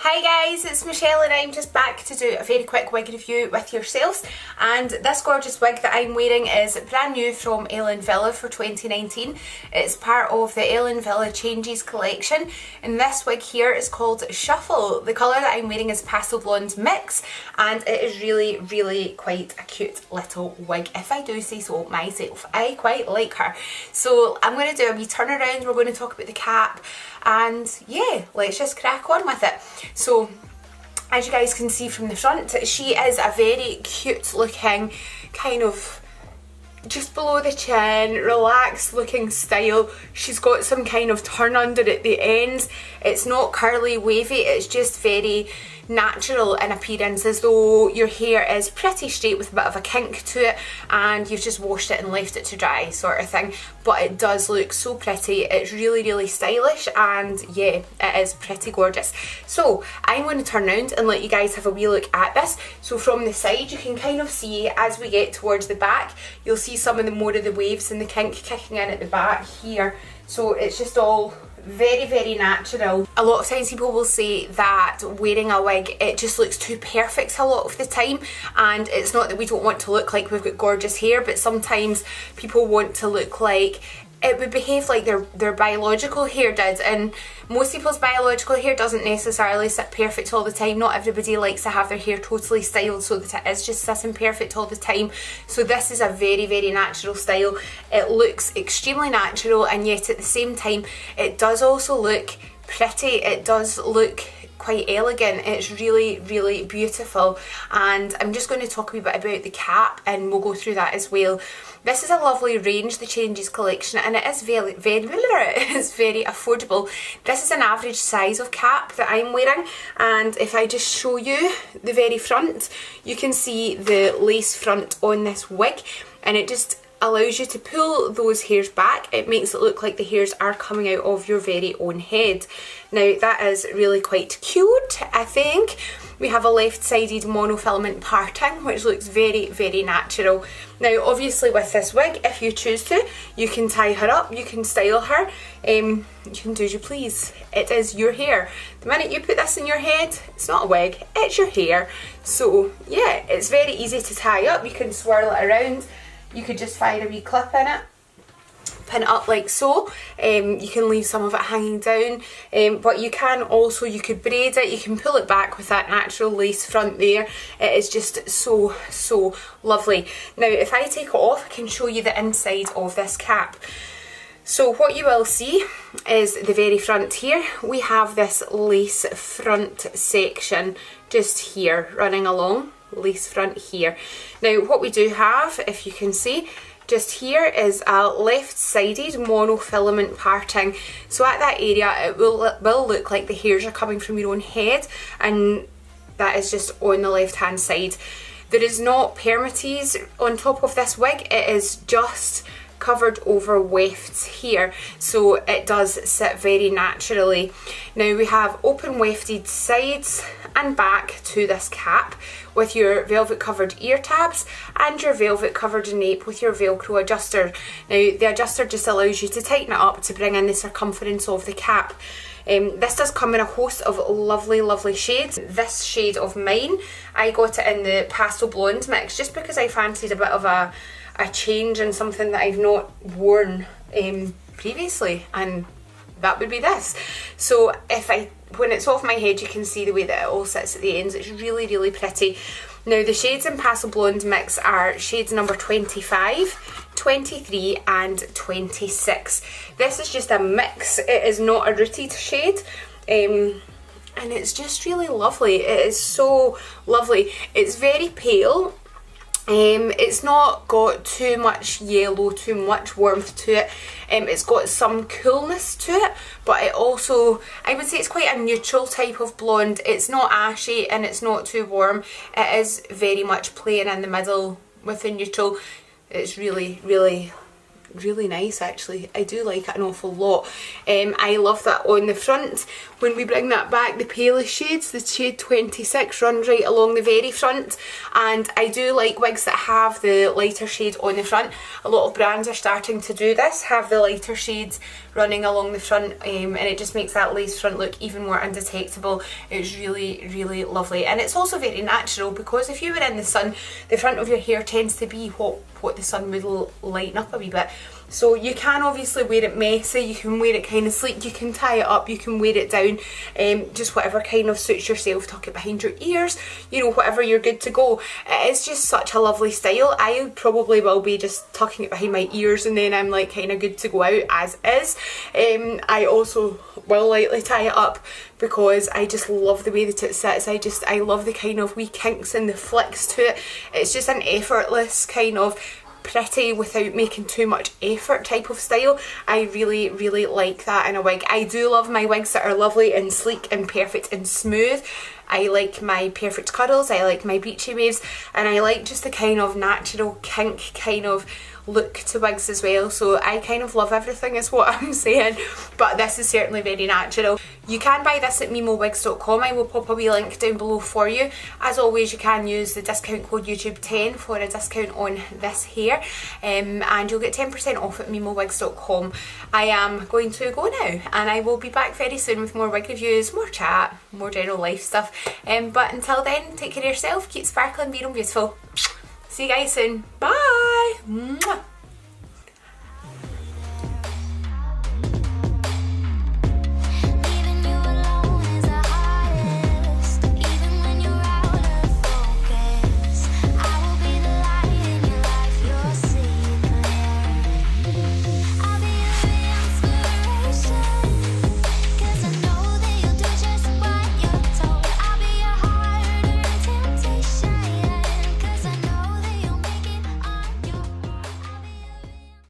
Hi guys, it's Michelle and I'm just back to do a very quick wig review with yourselves, and this gorgeous wig that I'm wearing is brand new from Wille for 2019. It's part of the Wille Changes collection, and this wig here is called Shuffle. The colour that I'm wearing is Pastel Blonde Mix, and it is really quite a cute little wig, if I do say so myself. I quite like her. So I'm going to do a wee turnaround, we're going to talk about the cap, and yeah, let's just crack on with it. So as you guys can see from the front, she is a very cute looking, kind of just below the chin, relaxed looking style. She's got some kind of turn under at the ends. It's not curly wavy, it's just very natural in appearance, as though your hair is pretty straight with a bit of a kink to it and you've just washed it and left it to dry sort of thing. But it does look so pretty. It's really stylish, and yeah, it is pretty gorgeous. So I'm going to turn around and let you guys have a wee look at this. So from the side you can kind of see, as we get towards the back, you'll see some of the more of the waves and the kink kicking in at the back here. So it's just all very natural. A lot of times people will say that wearing a wig, it just looks too perfect a lot of the time, and it's not that we don't want to look like we've got gorgeous hair, but sometimes people want to look like it would behave like their biological hair did, and most people's biological hair doesn't necessarily sit perfect all the time. Not everybody likes to have their hair totally styled so that it is just sitting perfect all the time. So this is a very natural style. It looks extremely natural, and yet at the same time it does also look pretty. It does look quite elegant. It's really beautiful, and I'm just going to talk a wee bit about the cap and we'll go through that as well. This is a lovely range, the Changes collection, and it is very it's very affordable. This is an average size of cap that I'm wearing, and if I just show you the very front, you can see the lace front on this wig, and it just allows you to pull those hairs back. It makes it look like the hairs are coming out of your very own head. Now that is really quite cute, I think. We have a left-sided monofilament parting, which looks very natural. Now obviously with this wig, if you choose to, you can tie her up, you can style her, you can do as you please. It is your hair. The minute you put this in your head, it's not a wig, it's your hair. So yeah, it's very easy to tie up. You can swirl it around. You could just fire a wee clip in it, pin it up like so. You can leave some of it hanging down, but you can also, you could braid it, you can pull it back with that natural lace front there. It is just so lovely. Now if I take it off, I can show you the inside of this cap. So what you will see is the very front here. We have this lace front section just here running along. Lace front here. Now what we do have, if you can see, just here is a left-sided monofilament parting. So at that area it will look like the hairs are coming from your own head, and that is just on the left hand side. There is not permatease on top of this wig, it is just covered over wefts here, so it does sit very naturally. Now we have open wefted sides and back to this cap with your velvet covered ear tabs and your velvet covered nape with your velcro adjuster. Now the adjuster just allows you to tighten it up to bring in the circumference of the cap. This does come in a host of lovely shades. This shade of mine, I got it in the Pastel Blonde Mix just because I fancied a bit of a change in something that I've not worn previously, and that would be this. So when it's off my head, you can see the way that it all sits at the ends. It's really pretty. Now the shades in Pastel Blonde Mix are shades number 25, 23 and 26. This is just a mix, it is not a rooted shade. And it's just really lovely. It is so lovely. It's very pale. It's not got too much yellow, too much warmth to it. It's got some coolness to it, but it also, I would say it's quite a neutral type of blonde. It's not ashy and it's not too warm. It is very much playing in the middle with the neutral. It's really really nice actually. I do like it an awful lot. I love that on the front. When we bring that back, the palest shades, the shade 26 runs right along the very front, and I do like wigs that have the lighter shade on the front. A lot of brands are starting to do this, have the lighter shades running along the front, and it just makes that lace front look even more undetectable. It's really, really lovely, and it's also very natural, because if you were in the sun, the front of your hair tends to be what the sun would lighten up a wee bit. So you can obviously wear it messy, you can wear it kind of sleek, you can tie it up, you can wear it down, just whatever kind of suits yourself. Tuck it behind your ears, you know, whatever, you're good to go. It is just such a lovely style. I probably will be just tucking it behind my ears and then I'm like kind of good to go out as is. I also will lightly tie it up because I just love the way that it sits. I love the kind of wee kinks and the flicks to it. It's just an effortless kind of pretty without making too much effort type of style. I really, really like that in a wig. I do love my wigs that are lovely and sleek and perfect and smooth. I like my perfect curls, I like my beachy waves, and I like just the kind of natural kink kind of look to wigs as well. So I kind of love everything is what I'm saying, but this is certainly very natural. You can buy this at MiMoWigs.com. I will pop a wee link down below for you. As always, you can use the discount code YouTube10 for a discount on this hair, and you'll get 10% off at MiMoWigs.com. I am going to go now, and I will be back very soon with more wig reviews, more chat, more general life stuff. But until then, take care of yourself, keep sparkling, be beautiful. See you guys soon. Bye. Mwah.